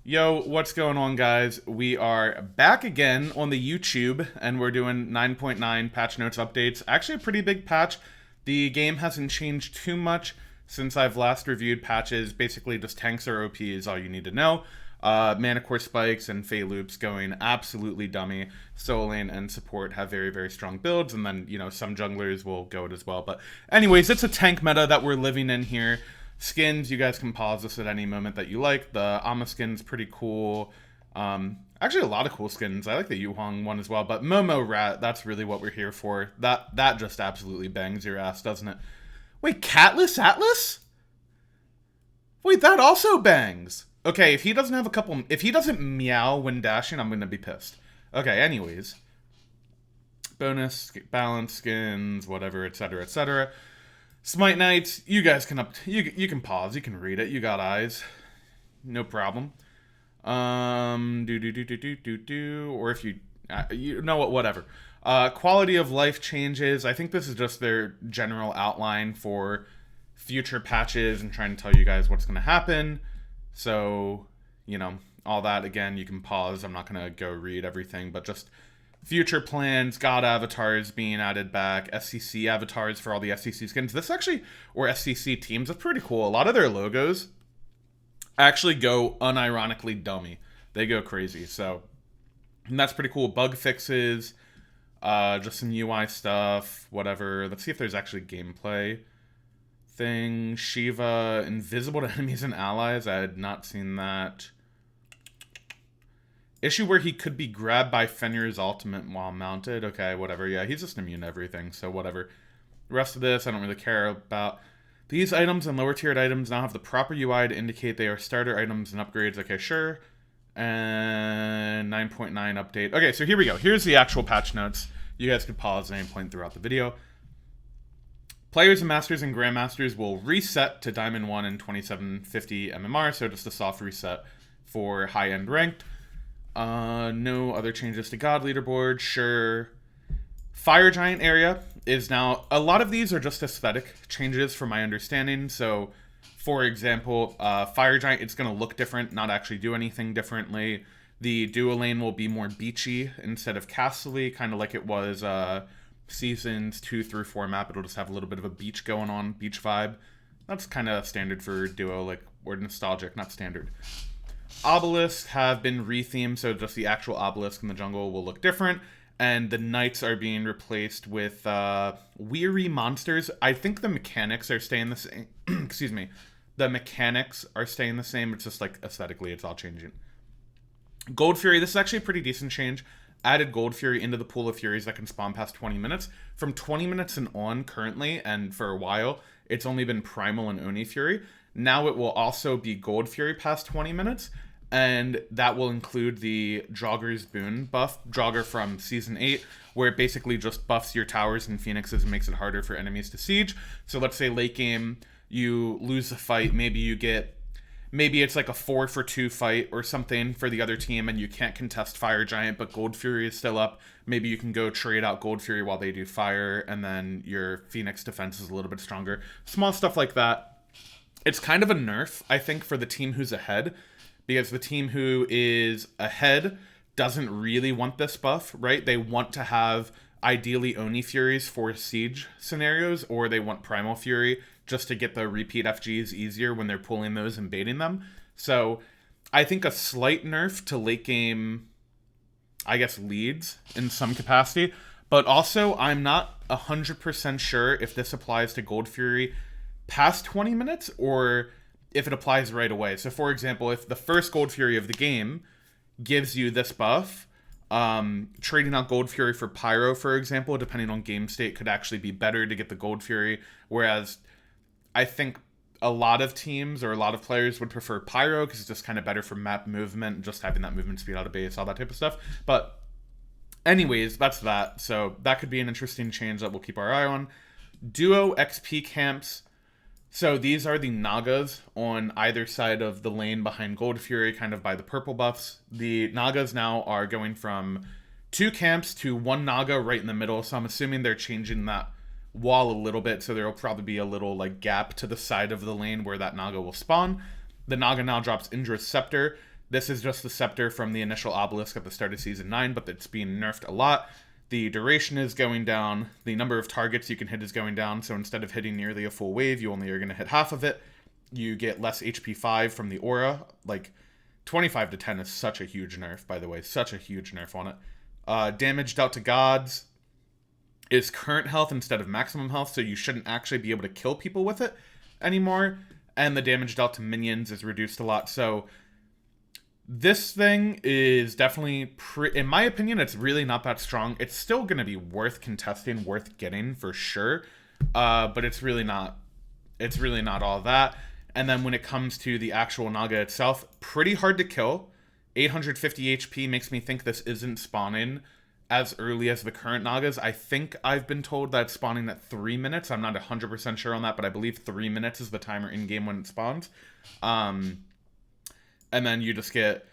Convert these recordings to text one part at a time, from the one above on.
Yo, what's going on, guys? We are back again on the YouTube, and we're doing 9.9 patch notes updates. Actually, a pretty big patch. The game hasn't changed too much since I've last reviewed patches. Basically, just tanks are OP is all you need to know. Mana Core Spikes and Fey Loops going absolutely dummy. Solo lane and support have very, very strong builds, and then, some junglers will go it as well. But anyways, it's a tank meta that we're living in here. Skins, you guys can pause this at any moment that you like. The Amma skin's pretty cool. Actually, a lot of cool skins. I like the Yuhong one as well. But Momo Rat, that's really what we're here for. That just absolutely bangs your ass, doesn't it? Wait, Catless Atlas? Wait, that also bangs. Okay, if he doesn't have a couple... If he doesn't meow when dashing, I'm going to be pissed. Okay, anyways. Bonus, balance, skins, whatever, etc., etc. Smite Knights, you guys can you can pause, you can read it, you got eyes, no problem. Or if you know what, whatever. Quality of life changes. I think this is just their general outline for future patches and trying to tell you guys what's going to happen. So, all that again, you can pause. I'm not going to go read everything, but just future plans, god avatars being added back, SCC avatars for all the SCC skins. This actually, or SCC teams, that's pretty cool. A lot of their logos actually go unironically dummy. They go crazy. So, and that's pretty cool. Bug fixes, just some UI stuff, whatever. Let's see if there's actually gameplay thing. Shiva, invisible to enemies and allies. I had not seen that. Issue where he could be grabbed by Fenrir's ultimate while mounted. Okay, whatever. Yeah, he's just immune to everything, so whatever. The rest of this, I don't really care about. These items and lower tiered items now have the proper UI to indicate they are starter items and upgrades. Okay, sure. And 9.9 update. Okay, so here we go. Here's the actual patch notes. You guys could pause at any point throughout the video. Players and Masters and Grandmasters will reset to Diamond 1 and 2750 MMR, so just a soft reset for high-end ranked. No other changes to God leaderboard, sure. Fire Giant area is now, a lot of these are just aesthetic changes from my understanding. So, for example, Fire Giant, it's going to look different, not actually do anything differently. The duo lane will be more beachy instead of castle-y, kind of like it was seasons 2 through 4 map. It'll just have a little bit of a beach going on, beach vibe. That's kind of standard for duo, like, or nostalgic, not standard. Obelisks have been rethemed, so just the actual obelisk in the jungle will look different, and the knights are being replaced with weary monsters. I think the mechanics are staying the same. Excuse me. The mechanics are staying the same. It's just like aesthetically, it's all changing. Gold Fury, this is actually a pretty decent change. Added Gold Fury into the pool of Furies that can spawn past 20 minutes. From 20 minutes and on currently, and for a while, it's only been Primal and Oni Fury. Now it will also be Gold Fury past 20 minutes, and that will include the Jogger's Boon buff, Jogger from Season 8, where it basically just buffs your towers and phoenixes and makes it harder for enemies to siege. So let's say late game, you lose the fight, maybe it's like a 4-for-2 fight or something for the other team, and you can't contest Fire Giant, but Gold Fury is still up. Maybe you can go trade out Gold Fury while they do Fire, and then your Phoenix defense is a little bit stronger. Small stuff like that. It's kind of a nerf, I think, for the team who's ahead, because the team who is ahead doesn't really want this buff, right? They want to have, ideally, Oni Furies for siege scenarios, or they want Primal Fury just to get the repeat FGs easier when they're pulling those and baiting them. So I think a slight nerf to late game, I guess, leads in some capacity, but also I'm not 100% sure if this applies to Gold Fury past 20 minutes or if it applies right away. So for example, if the first Gold Fury of the game gives you this buff, trading out Gold Fury for Pyro, for example, depending on game state, could actually be better to get the Gold Fury, whereas I think a lot of teams or a lot of players would prefer Pyro because it's just kind of better for map movement, just having that movement speed out of base, all that type of stuff. But anyways, that's that. So that could be an interesting change that we'll keep our eye on. Duo XP camps. So these are the Nagas on either side of the lane behind Gold Fury, kind of by the purple buffs. The Nagas now are going from 2 camps to 1 Naga right in the middle, so I'm assuming they're changing that wall a little bit, so there will probably be a little gap to the side of the lane where that Naga will spawn. The Naga now drops Indra's Scepter. This is just the scepter from the initial obelisk at the start of Season 9, but it's being nerfed a lot. The duration is going down. The number of targets you can hit is going down. So instead of hitting nearly a full wave, you only are going to hit half of it. You get less HP 5 from the aura. Like, 25 to 10 is such a huge nerf, by the way. Such a huge nerf on it. Damage dealt to gods is current health instead of maximum health, so you shouldn't actually be able to kill people with it anymore. And the damage dealt to minions is reduced a lot. So this thing is definitely, in my opinion, it's really not that strong. It's still going to be worth contesting, worth getting for sure. But it's really not all that. And then when it comes to the actual Naga itself, pretty hard to kill. 850 HP makes me think this isn't spawning as early as the current Nagas. I think I've been told that it's spawning at 3 minutes. I'm not 100% sure on that, but I believe 3 minutes is the timer in-game when it spawns. And then you just get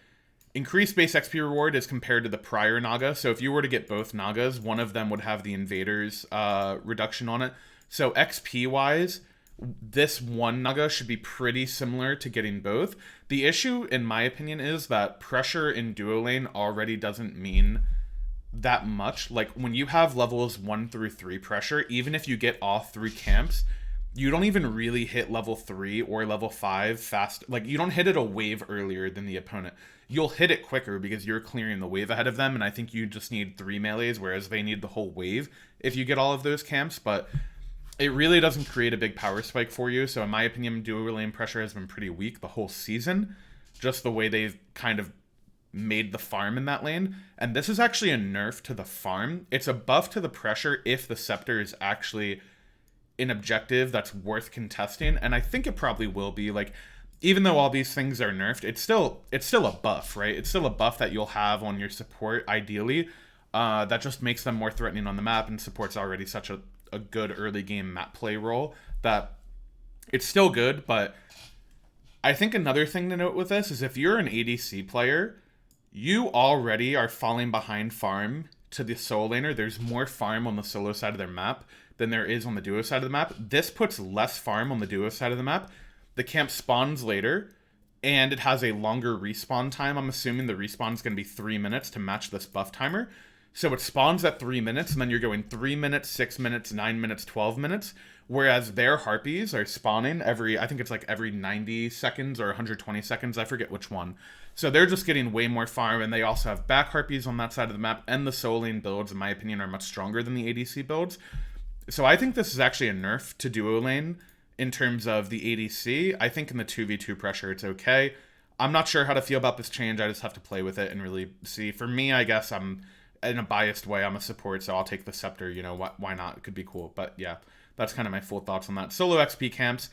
increased base XP reward as compared to the prior Naga. So if you were to get both Nagas, one of them would have the Invaders reduction on it. So XP-wise, this one Naga should be pretty similar to getting both. The issue, in my opinion, is that pressure in duo lane already doesn't mean that much. Like, when you have levels 1 through 3 pressure, even if you get all 3 camps, you don't even really hit level 3 or level 5 fast. Like, you don't hit it a wave earlier than the opponent. You'll hit it quicker because you're clearing the wave ahead of them, and I think you just need 3 melees, whereas they need the whole wave if you get all of those camps. But it really doesn't create a big power spike for you. So in my opinion, duo lane pressure has been pretty weak the whole season. Just the way they've kind of made the farm in that lane. And this is actually a nerf to the farm. It's a buff to the pressure if the scepter is actually an objective that's worth contesting, and I think it probably will be. Like, even though all these things are nerfed, it's still a buff, right? It's still a buff that you'll have on your support, ideally, that just makes them more threatening on the map, and support's already such a good early game map play role that it's still good. But I think another thing to note with this is if you're an ADC player, you already are falling behind farm to the solo laner. There's more farm on the solo side of their map than there is on the duo side of the map. This puts less farm on the duo side of the map. The camp spawns later, and it has a longer respawn time. I'm assuming the respawn is going to be 3 minutes to match this buff timer. So it spawns at 3 minutes, and then you're going 3 minutes, 6 minutes, 9 minutes, 12 minutes. Whereas their harpies are spawning I think it's like every 90 seconds or 120 seconds. I forget which one. So they're just getting way more farm, and they also have back harpies on that side of the map, and the solo lane builds, in my opinion, are much stronger than the ADC builds. So I think this is actually a nerf to duo lane in terms of the ADC. I think in the 2v2 pressure, it's okay. I'm not sure how to feel about this change. I just have to play with it and really see. For me, I guess I'm, in a biased way, I'm a support, so I'll take the scepter. You know, why not? It could be cool. But yeah, that's kind of my full thoughts on that. Solo XP camps,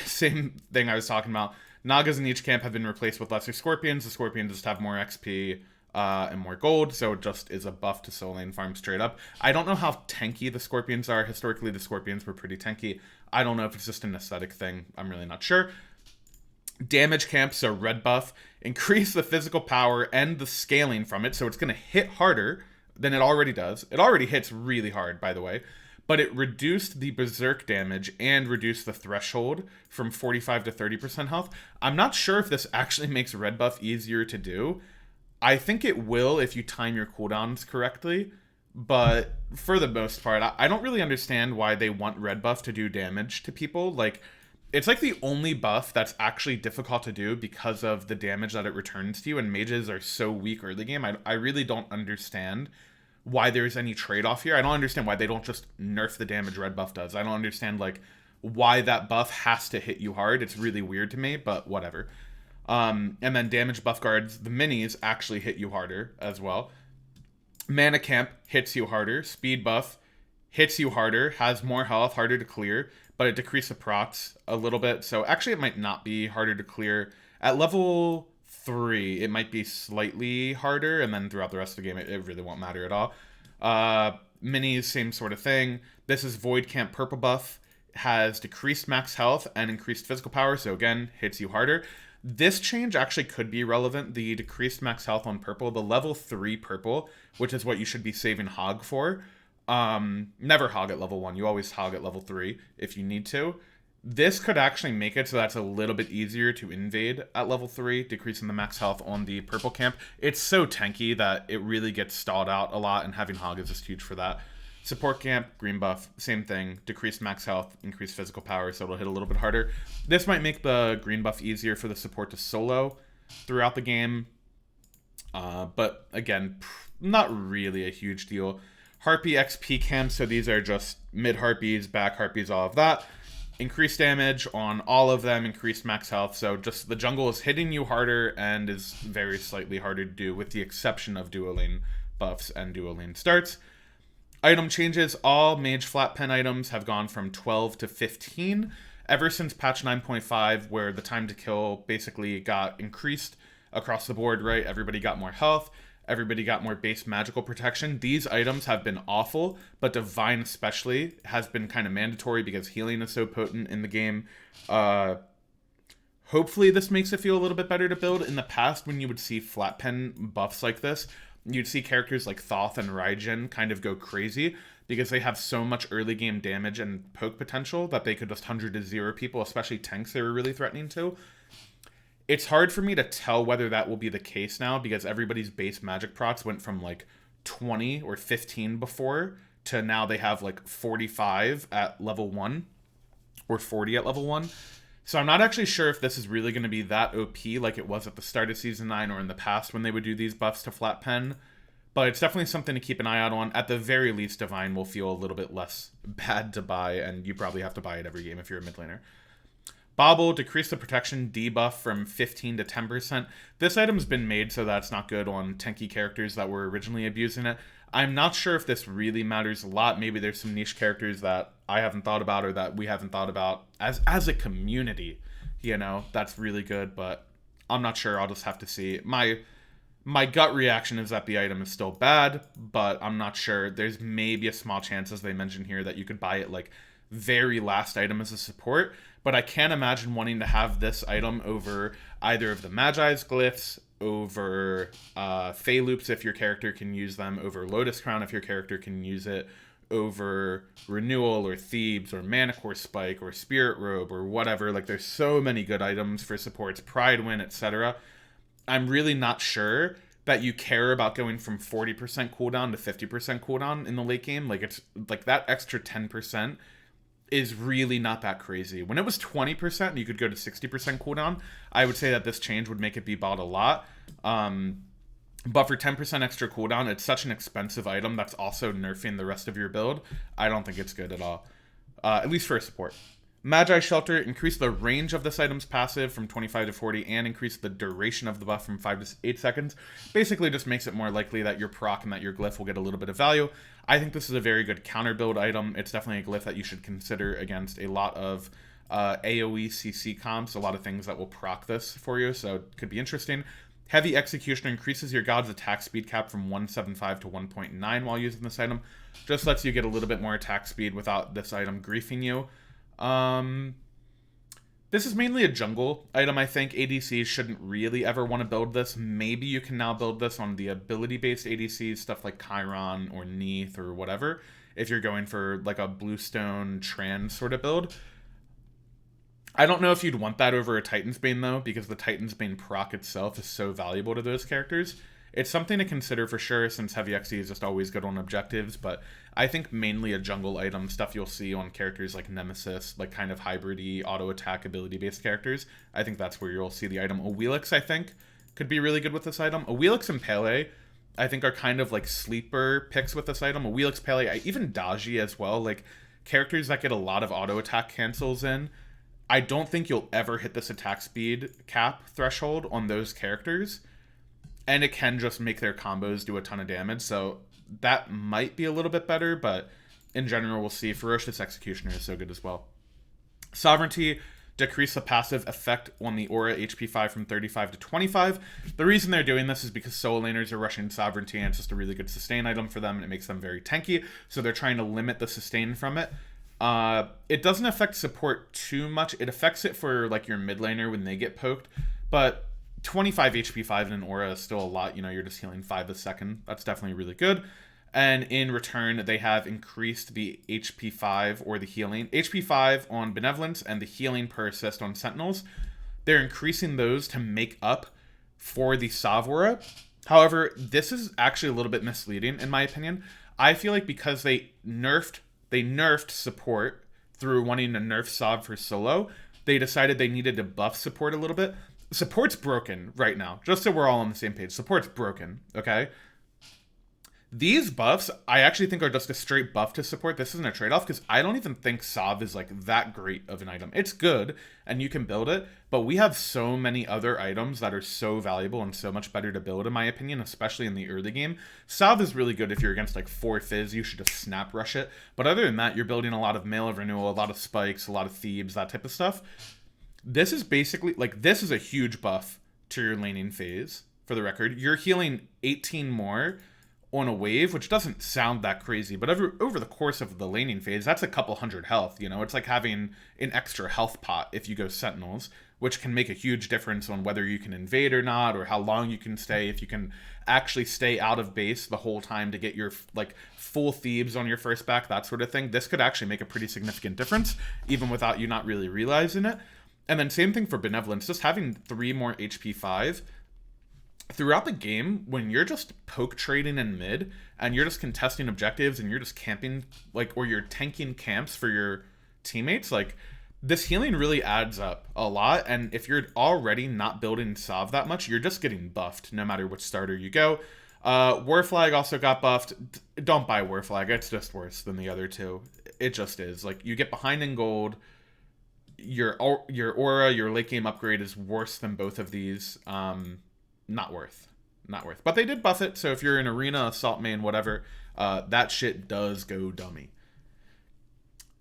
same thing I was talking about. Nagas in each camp have been replaced with lesser scorpions. The scorpions just have more XP and more gold, so it just is a buff to solo lane farm straight up. I don't know how tanky the scorpions are. Historically, the scorpions were pretty tanky. I don't know if it's just an aesthetic thing. I'm really not sure. Damage camps, so red buff, increase the physical power and the scaling from it, so it's going to hit harder than it already does. It already hits really hard, by the way, but it reduced the berserk damage and reduced the threshold from 45 to 30% health. I'm not sure if this actually makes red buff easier to do. I think it will if you time your cooldowns correctly, but for the most part, I don't really understand why they want red buff to do damage to people. Like, it's like the only buff that's actually difficult to do because of the damage that it returns to you, and mages are so weak early game. I really don't understand why there's any trade-off here. I don't understand why they don't just nerf the damage red buff does. I don't understand, like, why that buff has to hit you hard. It's really weird to me, but whatever. And then damage buff guards, the minis actually hit you harder as well. Mana camp hits you harder. Speed buff hits you harder, has more health, harder to clear, but it decreases the procs a little bit. So actually it might not be harder to clear. At level 3, it might be slightly harder, and then throughout the rest of the game, it really won't matter at all. Minis, same sort of thing. This is Void Camp purple buff, has decreased max health and increased physical power, so again, hits you harder. This change actually could be relevant. The decreased max health on purple, the level 3 purple, which is what you should be saving hog for. Never hog at level 1. You always hog at level 3 if you need to. This could actually make it so that's a little bit easier to invade at level 3, decreasing the max health on the purple camp. It's so tanky that it really gets stalled out a lot, and having Hog is just huge for that. Support camp, green buff, same thing. Decreased max health, increased physical power, so it'll hit a little bit harder. This might make the green buff easier for the support to solo throughout the game. But again, not really a huge deal. Harpy XP camps, so these are just mid harpies, back harpies, all of that. Increased damage on all of them, increased max health, so just the jungle is hitting you harder and is very slightly harder to do, with the exception of duo lane buffs and duo lane starts. Item changes, all mage flat pen items have gone from 12 to 15 ever since patch 9.5, where the time to kill basically got increased across the board, right? Everybody got more health, everybody got more base magical protection. These items have been awful, but Divine especially has been kind of mandatory because healing is so potent in the game. Hopefully this makes it feel a little bit better to build. In the past, when you would see flat pen buffs like this, you'd see characters like Thoth and Raijin kind of go crazy because they have so much early game damage and poke potential that they could just 100 to 0 people, especially tanks they were really threatening to. It's hard for me to tell whether that will be the case now because everybody's base magic procs went from like 20 or 15 before to now they have like 45 at level 1 or 40 at level 1. So I'm not actually sure if this is really going to be that OP like it was at the start of Season 9 or in the past when they would do these buffs to flat pen. But it's definitely something to keep an eye out on. At the very least, Divine will feel a little bit less bad to buy, and you probably have to buy it every game if you're a mid laner. Bobble, decrease the protection debuff from 15 to 10%. This item's been made so that's not good on tanky characters that were originally abusing it. I'm not sure if this really matters a lot. Maybe there's some niche characters that I haven't thought about or that we haven't thought about as a community, you know, that's really good, but I'm not sure. I'll just have to see. My gut reaction is that the item is still bad, but I'm not sure. There's maybe a small chance, as they mentioned here, that you could buy it like very last item as a support, but I can't imagine wanting to have this item over either of the Magi's glyphs, over Fey Loops if your character can use them, over Lotus Crown if your character can use it, over Renewal or Thebes or Manicore Spike or Spirit Robe or whatever. Like, there's so many good items for supports, Pride Win, etc. I'm really not sure that you care about going from 40% cooldown to 50% cooldown in the late game. Like, it's like that extra 10% is really not that crazy. When it was 20% and you could go to 60% cooldown, I would say that this change would make it be bought a lot. But for 10% extra cooldown, it's such an expensive item that's also nerfing the rest of your build. I don't think it's good at all. At least for a support. Magi Shelter, increase the range of this item's passive from 25 to 40 and increase the duration of the buff from 5 to 8 seconds. Basically just makes it more likely that your proc and that your glyph will get a little bit of value. I think this is a very good counter build item. It's definitely a glyph that you should consider against a lot of AoE CC comps, a lot of things that will proc this for you, so it could be interesting. Heavy Executioner increases your god's attack speed cap from 1.75 to 1.9 while using this item. Just lets you get a little bit more attack speed without this item griefing you. This is mainly a jungle item, I think. ADCs shouldn't really ever want to build this. Maybe you can now build this on the ability-based ADCs, stuff like Chiron or Neith or whatever, if you're going for like a Bluestone Tran sort of build. I don't know if you'd want that over a Titan's Bane, though, because the Titan's Bane proc itself is so valuable to those characters. It's something to consider for sure, since Heavy XE is just always good on objectives, but I think mainly a jungle item, stuff you'll see on characters like Nemesis, like kind of hybrid-y, auto-attack ability-based characters. I think that's where you'll see the item. Awilix, I think, could be really good with this item. Awilix and Pele, I think, are kind of like sleeper picks with this item. Awilix, Pele, even Daji as well, like characters that get a lot of auto-attack cancels in. I don't think you'll ever hit this attack speed cap threshold on those characters, and it can just make their combos do a ton of damage, so that might be a little bit better, but in general, we'll see. Ferocious Executioner is so good as well. Sovereignty, decrease the passive effect on the aura HP 5 from 35 to 25. The reason they're doing this is because solo laners are rushing Sovereignty, and it's just a really good sustain item for them, and it makes them very tanky, so they're trying to limit the sustain from it. It doesn't affect support too much. It affects it for like your mid laner when they get poked, but 25 HP 5 in an aura is still a lot. You know, you're just healing 5 a second. That's definitely really good. And in return, they have increased the HP 5 or the healing. HP 5 on Benevolence and the healing per assist on Sentinels. They're increasing those to make up for the Savora. However, this is actually a little bit misleading in my opinion. I feel like because they nerfed support through wanting to nerf Sav for solo, they decided they needed to buff support a little bit. Support's broken right now, just so we're all on the same page. Support's broken, okay? These buffs, I actually think are just a straight buff to support. This isn't a trade-off, because I don't even think Sav is, like, that great of an item. It's good, and you can build it, but we have so many other items that are so valuable and so much better to build, in my opinion, especially in the early game. Sav is really good if you're against, like, 4 Fizz. You should just snap rush it. But other than that, you're building a lot of Mail of Renewal, a lot of Spikes, a lot of Thebes, that type of stuff. This is basically, like, this is a huge buff to your laning phase, for the record. You're healing 18 more on a wave, which doesn't sound that crazy, but over the course of the laning phase, that's a couple hundred health, you know? It's like having an extra health pot if you go Sentinels, which can make a huge difference on whether you can invade or not, or how long you can stay, if you can actually stay out of base the whole time to get your, like, full Thebes on your first back, that sort of thing. This could actually make a pretty significant difference, even without you not really realizing it. And then same thing for Benevolence, just having 3 more HP 5 throughout the game, when you're just poke trading in mid and you're just contesting objectives and you're just camping, like, or you're tanking camps for your teammates, like, this healing really adds up a lot. And if you're already not building Sav that much, you're just getting buffed no matter which starter you go. War Flag also got buffed. Don't buy War Flag, it's just worse than the other two. It just is. Like, you get behind in gold, your aura, your late game upgrade is worse than both of these. Not worth. But they did buff it, so if you're in arena, assault main, whatever, that shit does go dummy.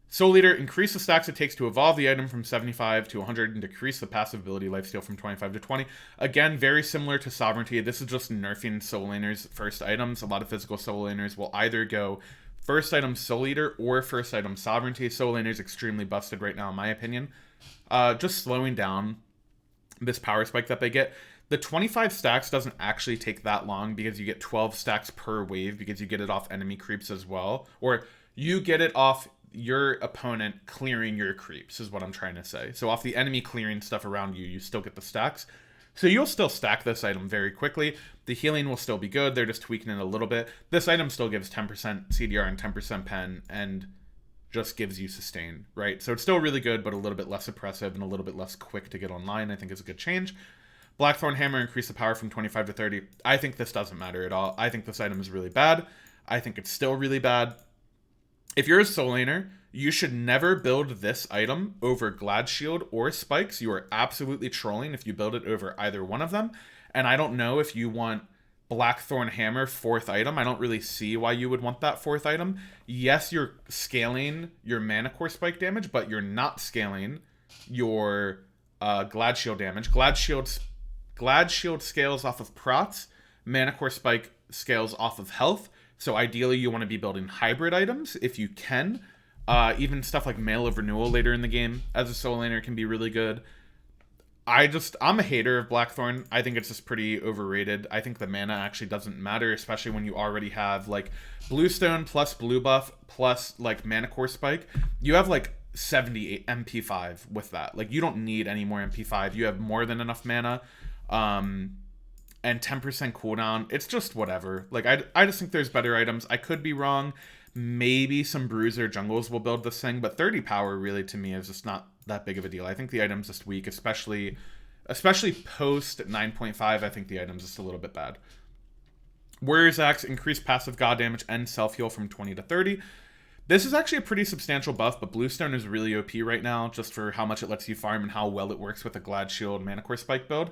Soul Eater, increase the stacks it takes to evolve the item from 75 to 100 and decrease the passive ability lifesteal from 25 to 20. Again, very similar to Sovereignty. This is just nerfing Soul Laners' first items. A lot of physical Soul Laners will either go first item Soul Eater or first item Sovereignty. Soul Laners extremely busted right now, in my opinion. Just slowing down this power spike that they get. The 25 stacks doesn't actually take that long because you get 12 stacks per wave because you get it off enemy creeps as well. Or you get it off your opponent clearing your creeps is what I'm trying to say. So off the enemy clearing stuff around you, you still get the stacks. So you'll still stack this item very quickly. The healing will still be good. They're just tweaking it a little bit. This item still gives 10% CDR and 10% pen and just gives you sustain, right? So it's still really good, but a little bit less oppressive and a little bit less quick to get online. I think is a good change. Blackthorne Hammer increased the power from 25 to 30. I think this doesn't matter at all. I think this item is really bad. I think it's still really bad. If you're a Soul Laner, you should never build this item over Glad Shield or Spikes. You are absolutely trolling if you build it over either one of them. And I don't know if you want Blackthorne Hammer 4th item. I don't really see why you would want that 4th item. Yes, you're scaling your Mana Core Spike damage, but you're not scaling your Glad Shield damage. Glad Shield scales off of prots. Mana Core Spike scales off of health. So ideally you want to be building hybrid items if you can. Even stuff like Mail of Renewal later in the game as a Soul Laner can be really good. I'm a hater of Blackthorne. I think it's just pretty overrated. I think the mana actually doesn't matter, especially when you already have like Bluestone plus blue buff plus like Mana Core Spike. You have like 78 MP5 with that. Like you don't need any more MP5. You have more than enough mana. And 10% cooldown. It's just whatever. Like I just think there's better items. I could be wrong. Maybe some Bruiser jungles will build this thing, but 30 power really to me is just not that big of a deal. I think the item's just weak, especially post 9.5. I think the item's just a little bit bad. Warrior's Axe, increased passive god damage and self-heal from 20 to 30. This is actually a pretty substantial buff, but Bluestone is really OP right now, just for how much it lets you farm and how well it works with a Glad Shield Mana Core Spike build.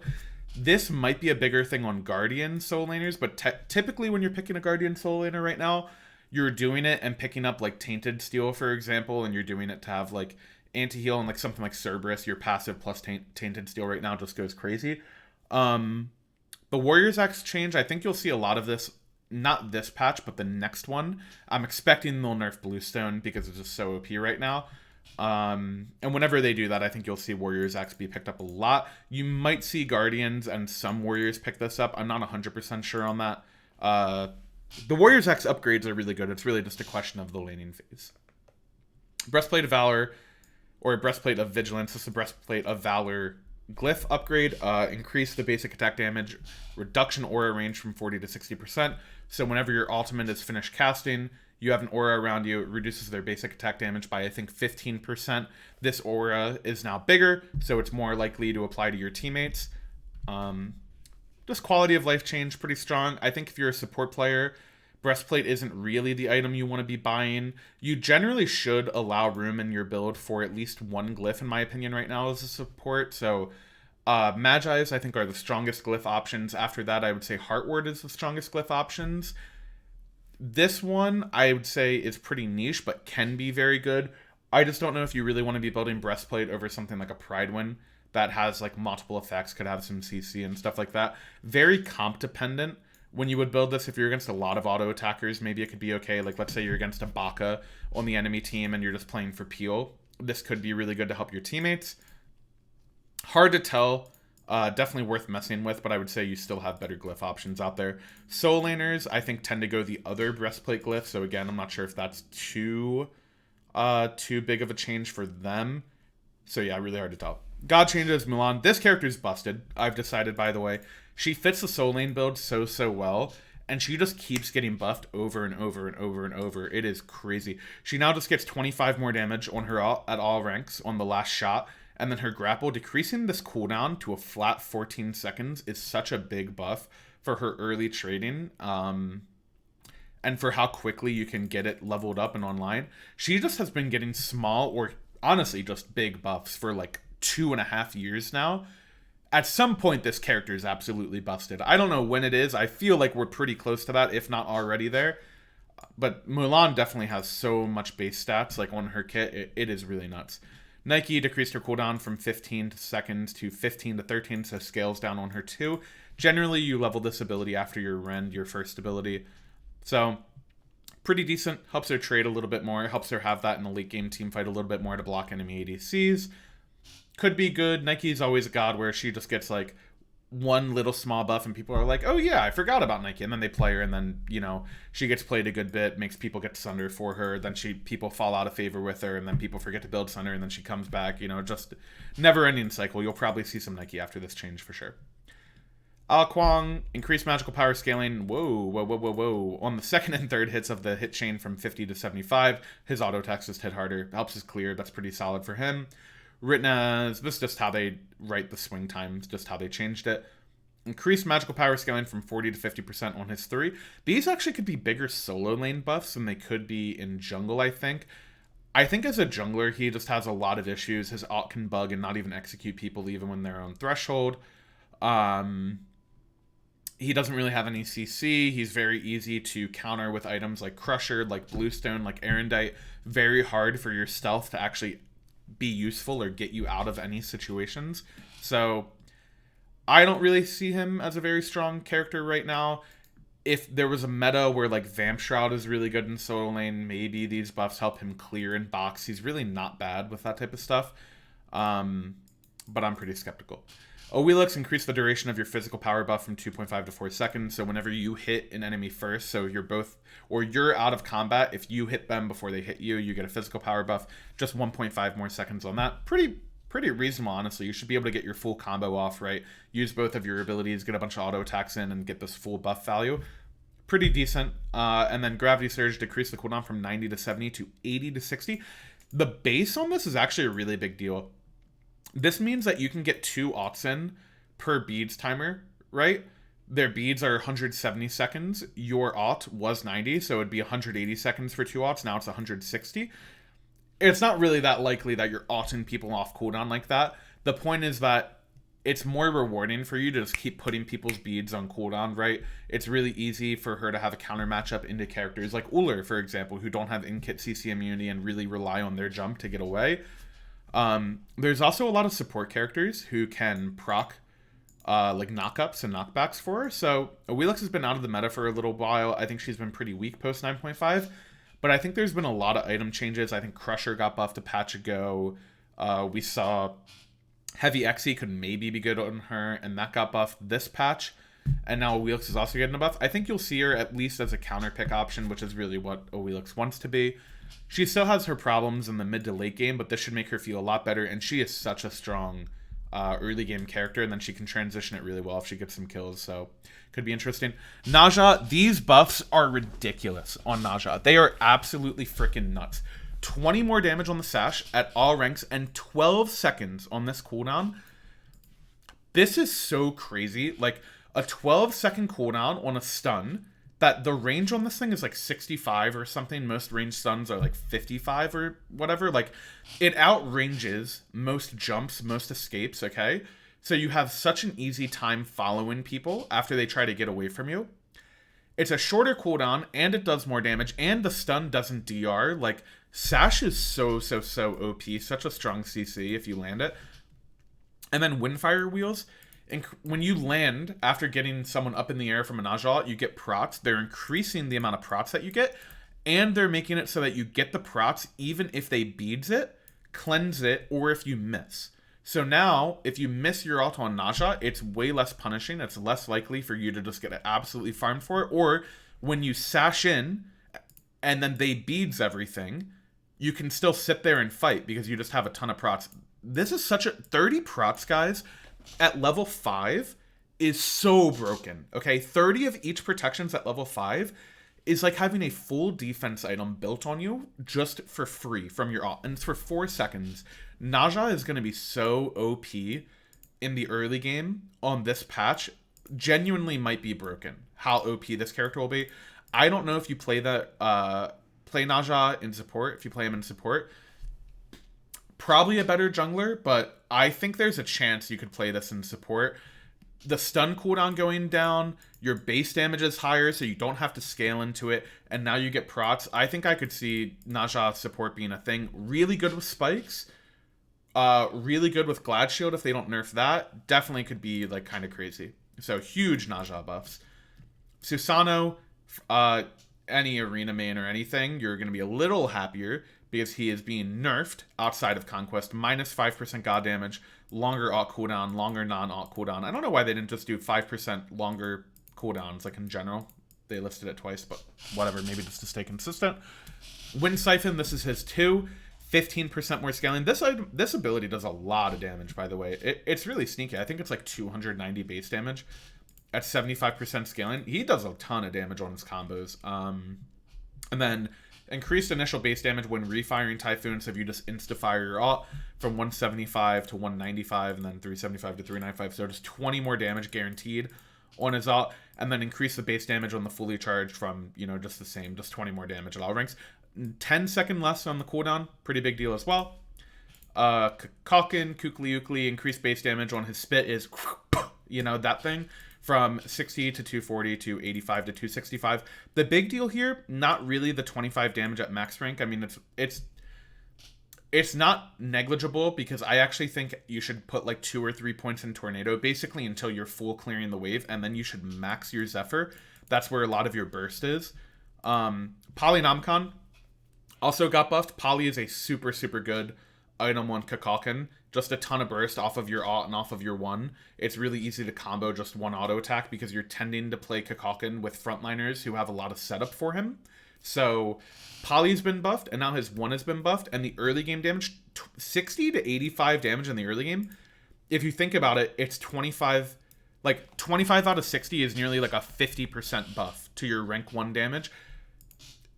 This might be a bigger thing on Guardian Soul Laners, but typically when you're picking a Guardian Soul Laner right now, you're doing it and picking up like Tainted Steel, for example, and you're doing it to have like anti-heal and like something like Cerberus, your passive plus Tainted Steel right now just goes crazy. The Warrior's Axe change, I think you'll see a lot of this, not this patch, but the next one. I'm expecting they'll nerf Bluestone because it's just so OP right now. And whenever they do that, I think you'll see Warrior's Axe be picked up a lot. You might see Guardians and some Warriors pick this up. I'm not 100% sure on that. The Warriors X upgrades are really good. It's really just a question of the laning phase. Breastplate of Valor, or Breastplate of Vigilance. This is the Breastplate of Valor glyph upgrade. Increase the basic attack damage, reduction aura range from 40 to 60%. So whenever your ultimate is finished casting, you have an aura around you. It reduces their basic attack damage by, I think, 15%. This aura is now bigger, so it's more likely to apply to your teammates. Just quality of life change, pretty strong. I think if you're a support player, Breastplate isn't really the item you want to be buying. You generally should allow room in your build for at least one glyph, in my opinion, right now as a support. So Magi's, I think, are the strongest glyph options. After that, I would say Heartward is the strongest glyph options. This one, I would say, is pretty niche, but can be very good. I just don't know if you really want to be building Breastplate over something like a Pride Win that has like multiple effects, could have some CC and stuff like that. Very comp dependent. When you would build this, if you're against a lot of auto attackers, maybe it could be okay. Like, let's say you're against a Baka on the enemy team and you're just playing for Peel. This could be really good to help your teammates. Hard to tell. Definitely worth messing with, but I would say you still have better glyph options out there. Soul laners, I think, tend to go the other Breastplate glyph. So again, I'm not sure if that's too big of a change for them. So yeah, really hard to tell. God Changes, Mulan. This character's busted, I've decided, by the way. She fits the soul lane build so well, and she just keeps getting buffed over and over and over and over. It is crazy. She now just gets 25 more damage on her at all ranks on the last shot, and then her grapple, decreasing this cooldown to a flat 14 seconds is such a big buff for her early trading, and for how quickly you can get it leveled up and online. She just has been getting small, or honestly just big buffs for like 2.5 years now. At some point, this character is absolutely busted. I don't know when it is. I feel like we're pretty close to that, if not already there. But Mulan definitely has so much base stats, like on her kit. It is really nuts. Nike decreased her cooldown from 15 seconds to 15 to 13, so scales down on her too. Generally, you level this ability after your rend, your first ability. So, pretty decent. Helps her trade a little bit more. Helps her have that in the late game team fight a little bit more to block enemy ADCs. Could be good. Nike's always a god where she just gets like one little small buff and people are like, oh yeah, I forgot about Nike. And then they play her and then, you know, she gets played a good bit, makes people get Sunder for her. Then people fall out of favor with her and then people forget to build Sunder and then she comes back. You know, just never ending cycle. You'll probably see some Nike after this change for sure. Aquang, increased magical power scaling. Whoa. On the second and third hits of the hit chain from 50 to 75, his auto attacks just hit harder. Helps his clear. That's pretty solid for him. Written as, this is just how they write the swing times, just how they changed it. Increased magical power scaling from 40 to 50% on his 3. These actually could be bigger solo lane buffs than they could be in jungle, I think. I think as a jungler, he just has a lot of issues. His ult can bug and not even execute people even when they're on threshold. He doesn't really have any CC. He's very easy to counter with items like Crusher, like Bluestone, like Erendite. Very hard for your stealth to actually be useful or get you out of any situations. So I don't really see him as a very strong character right now. If there was a meta where like Vamp Shroud is really good in solo lane, maybe these buffs help him clear and box. He's really not bad with that type of stuff. But I'm pretty skeptical. Owelix increased the duration of your physical power buff from 2.5 to 4 seconds. So whenever you hit an enemy first, so you're out of combat, if you hit them before they hit you, you get a physical power buff. Just 1.5 more seconds on that. Pretty reasonable, honestly. You should be able to get your full combo off, right? Use both of your abilities, get a bunch of auto attacks in, and get this full buff value. Pretty decent. And then Gravity Surge decreased the cooldown from 90 to 70 to 80 to 60. The base on this is actually a really big deal. This means that you can get 2 ults in per beads timer, right? Their beads are 170 seconds. Your ult was 90, so it'd be 180 seconds for 2 ults. Now it's 160. It's not really that likely that you're ulting people off cooldown like that. The point is that it's more rewarding for you to just keep putting people's beads on cooldown, right? It's really easy for her to have a counter matchup into characters like Uller, for example, who don't have in-kit CC immunity and really rely on their jump to get away. There's also a lot of support characters who can proc like knockups and knockbacks for her. So Owelix has been out of the meta for a little while. I think she's been pretty weak post 9.5, but I think there's been a lot of item changes. I think Crusher got buffed a patch ago. We saw Heavy Xe could maybe be good on her, and that got buffed this patch. and now Awilix is also getting a buff. I think you'll see her at least as a counter pick option, which is really what Awilix wants to be. She still has her problems in the mid to late game, but this should make her feel a lot better, and she is such a strong early game character, and then she can transition it really well if she gets some kills, so could be interesting. Naja, these buffs are ridiculous on Naja. They are absolutely freaking nuts. 20 more damage on the sash at all ranks and 12 seconds on this cooldown. This is so crazy. Like, a 12-second cooldown on a stun, that the range on this thing is like 65 or something. Most range stuns are like 55 or whatever. Like, it outranges most jumps, most escapes, okay? So you have such an easy time following people after they try to get away from you. It's a shorter cooldown, and it does more damage, and the stun doesn't DR. Like, Sash is so OP, such a strong CC if you land it. And then Windfire Wheels, and when you land after getting someone up in the air from a Naja, you get procs. They're increasing the amount of procs that you get, and they're making it so that you get the procs even if they beads it, cleanse it, or if you miss. So now, if you miss your ult on Naja, it's way less punishing. It's less likely for you to just get absolutely farmed for it. Or when you sash in, and then they beads everything, you can still sit there and fight because you just have a ton of procs. This is such a... 30 procs, guys, at level 5 is so broken. Okay, 30 of each protections at level 5 is like having a full defense item built on you just for free from your ult. And it's for 4 seconds. Naja is going to be so OP in the early game on this patch. Genuinely might be broken how OP this character will be. I don't know if you play play Naja in support, if you play him in support. Probably a better jungler, but I think there's a chance you could play this in support. The stun cooldown going down, your base damage is higher, so you don't have to scale into it, and now you get procs. I think I could see Naja support being a thing. Really good with spikes. Really good with Glad Shield if they don't nerf that. Definitely could be like kind of crazy. So huge Naja buffs. Susano, any arena main or anything, you're going to be a little happier because he is being nerfed outside of Conquest. Minus 5% god damage, longer ult cooldown, longer non-ult cooldown. I don't know why they didn't just do 5% longer cooldowns, like in general. They listed it twice, but whatever, maybe just to stay consistent. Wind Siphon, this is his 2. 15% more scaling. This ability does a lot of damage, by the way. It's really sneaky. I think it's like 290 base damage at 75% scaling. He does a ton of damage on his combos. And then increased initial base damage when refiring Typhoon. So if you just insta-fire your ult from 175 to 195 and then 375 to 395. So just 20 more damage guaranteed on his ult. And then increase the base damage on the fully charged from, just the same, just 20 more damage at all ranks. 10 second less on the cooldown, pretty big deal as well. Kalkin, Kukli, increased base damage on his spit is, that thing, from 60 to 240 to 85 to 265. The big deal here, not really the 25 damage at max rank. I mean, it's not negligible because I actually think you should put like 2 or 3 points in Tornado, basically until you're full clearing the wave, and then you should max your Zephyr. That's where a lot of your burst is. Polynomicon also got buffed. Poly is a super good item on Kakalkin. Just a ton of burst off of your ult and off of your 1. It's really easy to combo just one auto attack because you're tending to play Kakalkin with frontliners who have a lot of setup for him. So Poly's been buffed, and now his 1 has been buffed, and the early game damage, 60 to 85 damage in the early game. If you think about it, it's 25... Like, 25 out of 60 is nearly like a 50% buff to your rank 1 damage.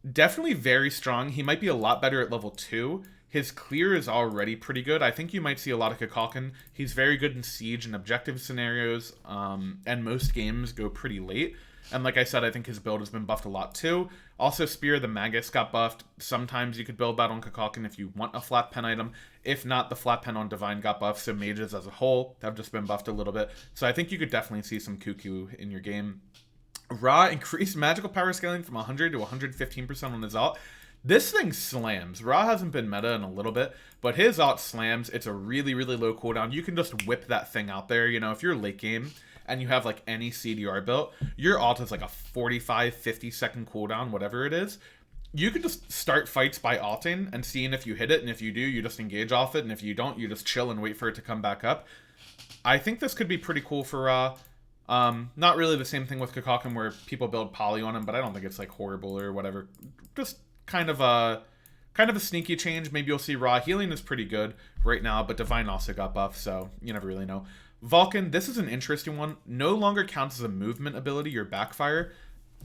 Definitely very strong. He might be a lot better at level 2. His clear is already pretty good. I think you might see a lot of Kakalkin. He's very good in siege and objective scenarios, and most games go pretty late. And like I said, I think his build has been buffed a lot too. Also, Spear the Magus got buffed. Sometimes you could build that on Kakalkin if you want a flat pen item. If not, the flat pen on Divine got buffed, so mages as a whole have just been buffed a little bit. So I think you could definitely see some Cuckoo in your game. Ra increased magical power scaling from 100 to 115% on his ult. This thing slams. Ra hasn't been meta in a little bit, but his ult slams. It's a really low cooldown. You can just whip that thing out there. If you're late game and you have like any CDR built, your ult is like a 45-50 second cooldown, whatever it is. You can just start fights by ulting and seeing if you hit it, and if you do, you just engage off it, and if you don't, you just chill and wait for it to come back up. I think this could be pretty cool for Ra. Not really the same thing with Kakakum where people build poly on him, but I don't think it's like horrible or whatever. Just kind of a sneaky change. Maybe you'll see raw healing is pretty good right now, but divine also got buffed, so you never really know. Vulcan, this is an interesting one. No longer counts as a movement ability or backfire,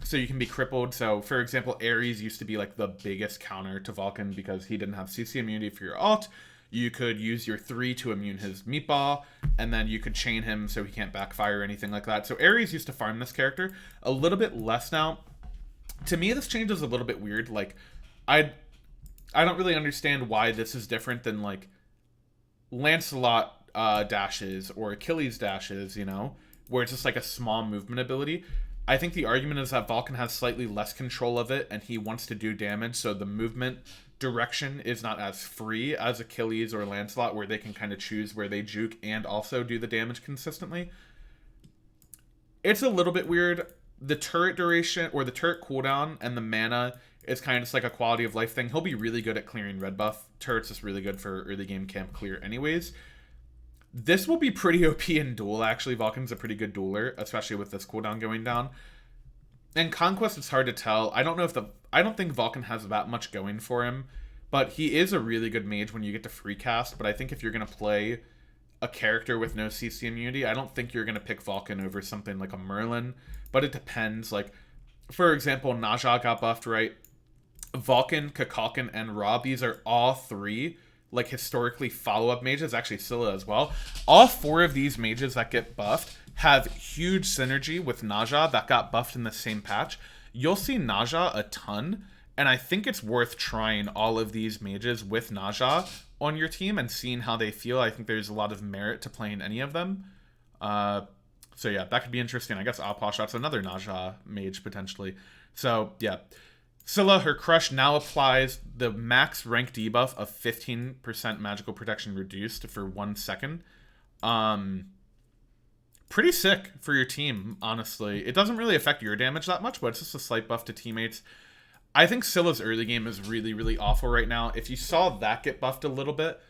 so you can be crippled. So, for example, Ares used to be like the biggest counter to Vulcan because he didn't have CC immunity for your alt. You could use your 3 to immune his meatball, and then you could chain him so he can't backfire or anything like that. So Ares used to farm this character a little bit less now. To me, this change is a little bit weird. Like, I don't really understand why this is different than like Lancelot dashes or Achilles dashes, you know, where it's just like a small movement ability. I think the argument is that Vulcan has slightly less control of it and he wants to do damage, so the movement direction is not as free as Achilles or Lancelot, where they can kind of choose where they juke and also do the damage consistently. It's a little bit weird. The turret duration or the turret cooldown and the mana is kind of just like a quality of life thing. He'll be really good at clearing red buff. Turret's is really good for early game camp clear anyways. This will be pretty OP in duel, actually. Vulcan's a pretty good dueler, especially with this cooldown going down. In Conquest, it's hard to tell. I don't think Vulcan has that much going for him, but he is a really good mage when you get to free cast. But I think if you're going to play a character with no CC immunity, I don't think you're going to pick Vulcan over something like a Merlin, but it depends. Like, for example, Naja got buffed, right? Vulcan, Kakalkan, and Ra, these are all 3 like historically follow-up mages, actually Cilla as well. All 4 of these mages that get buffed have huge synergy with Naja that got buffed in the same patch. You'll see Naja a ton, and I think it's worth trying all of these mages with Naja on your team and seeing how they feel. I think there's a lot of merit to playing any of them. So yeah, that could be interesting. I guess Oposh, that's another Naja mage potentially. So yeah. Cilla, her crush now applies the max rank debuff of 15% magical protection reduced for 1 second. Pretty sick for your team, honestly. It doesn't really affect your damage that much, but it's just a slight buff to teammates. I think Scylla's early game is really, really awful right now. If you saw that get buffed a little bit,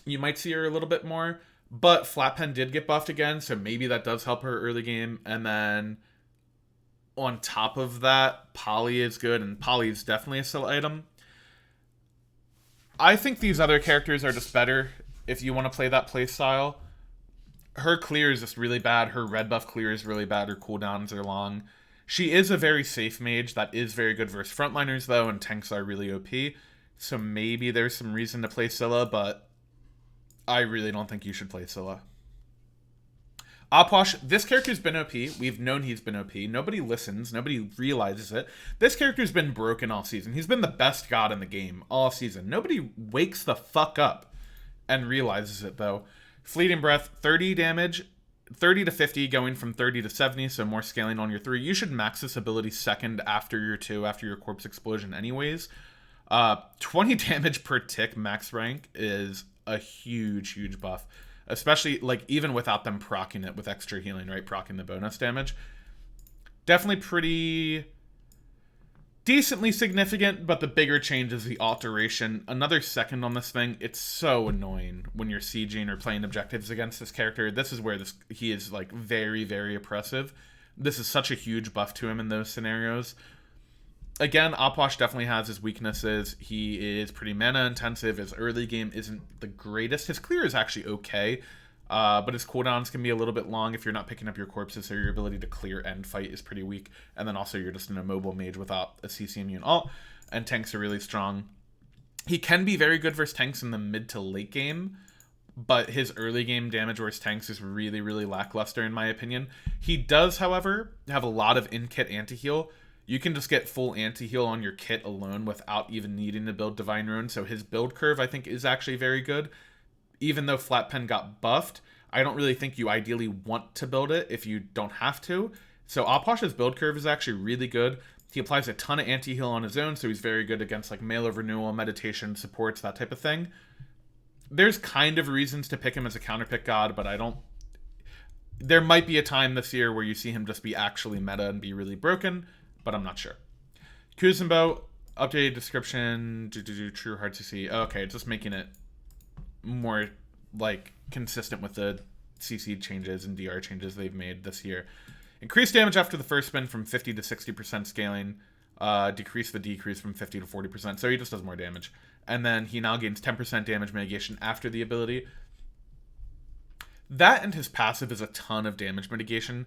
you might see her a little bit more. But Flatpen did get buffed again, so maybe that does help her early game. And then on top of that, Poly is good, and Poly is definitely a Cilla item. I think these other characters are just better if you want to play that playstyle. Her clear is just really bad. Her red buff clear is really bad. Her cooldowns are long. She is a very safe mage that is very good versus frontliners, though, and tanks are really OP. So maybe there's some reason to play Cilla, but I really don't think you should play Cilla. Oposh, this character's been OP. We've known he's been OP. Nobody listens. Nobody realizes it. This character's been broken all season. He's been the best god in the game all season. Nobody wakes the fuck up and realizes it, though. Fleeting Breath, 30 damage, 30 to 50, going from 30 to 70, so more scaling on your 3. You should max this ability second after your 2, after your Corpse Explosion anyways. 20 damage per tick max rank is a huge, huge buff. Especially, like, even without them proccing it with extra healing, right? Proccing the bonus damage. Definitely pretty decently significant, but the bigger change is the alteration. Another second on this thing, it's so annoying when you're sieging or playing objectives against this character. This is where he is, like, very, very oppressive. This is such a huge buff to him in those scenarios. Again, Oposh definitely has his weaknesses. He is pretty mana intensive. His early game isn't the greatest. His clear is actually okay, but his cooldowns can be a little bit long if you're not picking up your corpses, so your ability to clear and fight is pretty weak. And then also you're just an immobile mage without a CC immune alt, and tanks are really strong. He can be very good versus tanks in the mid to late game, but his early game damage versus tanks is really, really lackluster in my opinion. He does, however, have a lot of in-kit anti-heal. You can just get full anti-heal on your kit alone without even needing to build Divine Ruin, so his build curve, I think, is actually very good. Even though Flatpen got buffed, I don't really think you ideally want to build it if you don't have to. So Oposh's build curve is actually really good. He applies a ton of anti-heal on his own, so he's very good against like Mail of Renewal, Meditation, supports, that type of thing. There's kind of reasons to pick him as a counterpick god, but I don't... There might be a time this year where you see him just be actually meta and be really broken, but I'm not sure. Kuzambo, updated description, true hard to see. Okay, just making it more like consistent with the CC changes and DR changes they've made this year. Increase damage after the first spin from 50 to 60% scaling. Decrease the decrease from 50 to 40%. So he just does more damage. And then he now gains 10% damage mitigation after the ability. That and his passive is a ton of damage mitigation.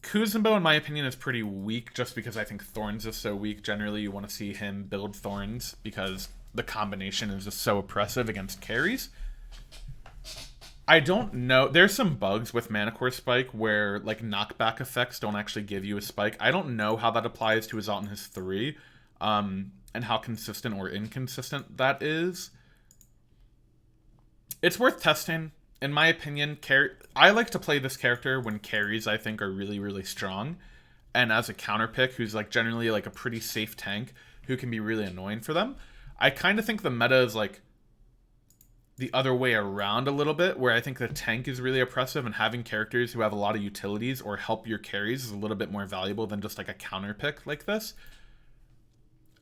Kuzambo, in my opinion, is pretty weak just because I think Thorns is so weak. Generally, you want to see him build Thorns because the combination is just so oppressive against carries. I don't know. There's some bugs with Mana Core Spike where like knockback effects don't actually give you a spike. I don't know how that applies to his ult and his 3, and how consistent or inconsistent that is. It's worth testing. In my opinion, I like to play this character when carries I think are really, really strong. And as a counter pick who's like generally like a pretty safe tank who can be really annoying for them. I kind of think the meta is like the other way around a little bit, where I think the tank is really oppressive and having characters who have a lot of utilities or help your carries is a little bit more valuable than just like a counter pick like this.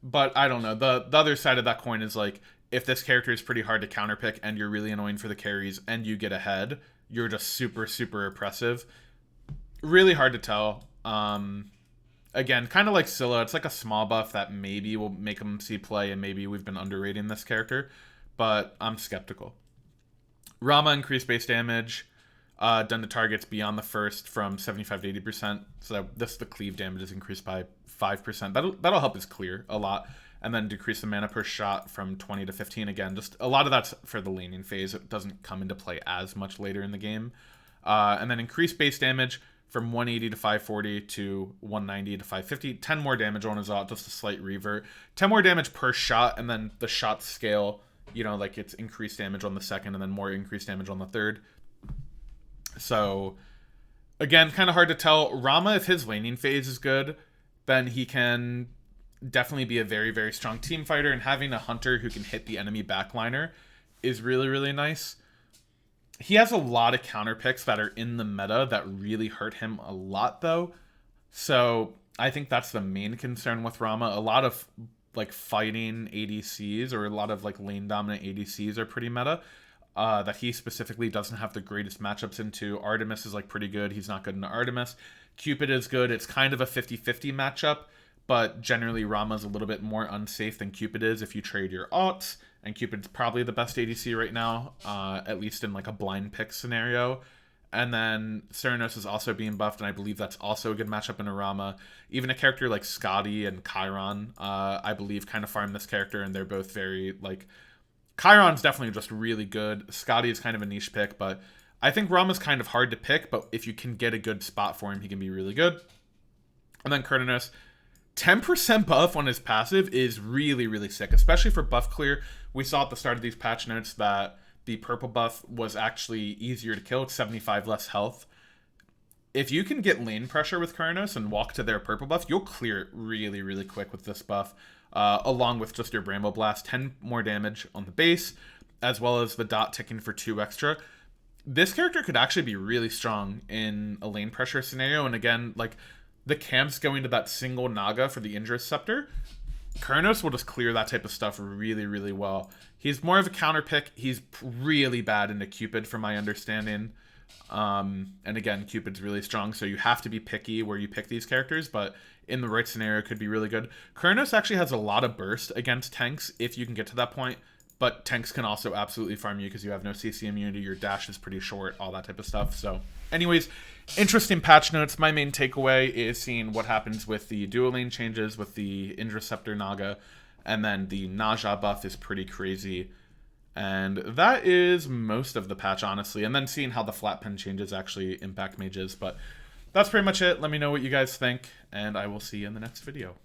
But I don't know. The other side of that coin is like, if this character is pretty hard to counterpick and you're really annoying for the carries and you get ahead, you're just super, super oppressive. Really hard to tell. Again, kind of like Cilla, it's like a small buff that maybe will make him see play, and maybe we've been underrating this character, but I'm skeptical. Rama increased base damage, done to targets beyond the first from 75 to 80%. So the cleave damage is increased by 5%. That'll help his clear a lot. And then decrease the mana per shot from 20 to 15 again. Just a lot of that's for the laning phase. It doesn't come into play as much later in the game. And then increase base damage from 180 to 540 to 190 to 550. 10 more damage on his ult, just a slight revert. 10 more damage per shot, and then the shot scale, you know, like it's increased damage on the second and then more increased damage on the third. So, again, kind of hard to tell. Rama, if his laning phase is good, then he can definitely be a very, very strong team fighter, and having a hunter who can hit the enemy backliner is really, really nice. He has a lot of counter picks that are in the meta that really hurt him a lot, though. So I think that's the main concern with Rama. A lot of like fighting ADCs or a lot of like lane dominant ADCs are pretty meta. That he specifically doesn't have the greatest matchups into. Artemis is like pretty good. He's not good into Artemis. Cupid is good. It's kind of a 50-50 matchup. But generally, Rama's a little bit more unsafe than Cupid is if you trade your alts. And Cupid's probably the best ADC right now, at least in like a blind pick scenario. And then Theranos is also being buffed, and I believe that's also a good matchup in a Rama. Even a character like Scotty and Chiron, I believe, kind of farm this character, and they're both very, like... Chiron's definitely just really good. Scotty is kind of a niche pick, but I think Rama's kind of hard to pick, but if you can get a good spot for him, he can be really good. And then Kurtanos... 10% buff on his passive is really, really sick, especially for buff clear. We saw at the start of these patch notes that the purple buff was actually easier to kill. It's 75 less health. If you can get lane pressure with Kurtanos and walk to their purple buff, you'll clear it really, really quick with this buff, along with just your Bramble Blast. 10 more damage on the base, as well as the dot ticking for 2 extra. This character could actually be really strong in a lane pressure scenario, and again, like... the camp's going to that single Naga for the Injure Scepter. Kurtanos will just clear that type of stuff really, really well. He's more of a counter pick. He's really bad into Cupid, from my understanding. And again, Cupid's really strong, so you have to be picky where you pick these characters, but in the right scenario, could be really good. Kurtanos actually has a lot of burst against tanks if you can get to that point, but tanks can also absolutely farm you because you have no CC immunity, your dash is pretty short, all that type of stuff. So anyways, interesting patch notes. My main takeaway is seeing what happens with the dual lane changes with the Interceptor Naga, and then the Naja buff is pretty crazy. And that is most of the patch, honestly. And then seeing how the flat pen changes actually impact mages. But that's pretty much it. Let me know what you guys think, and I will see you in the next video.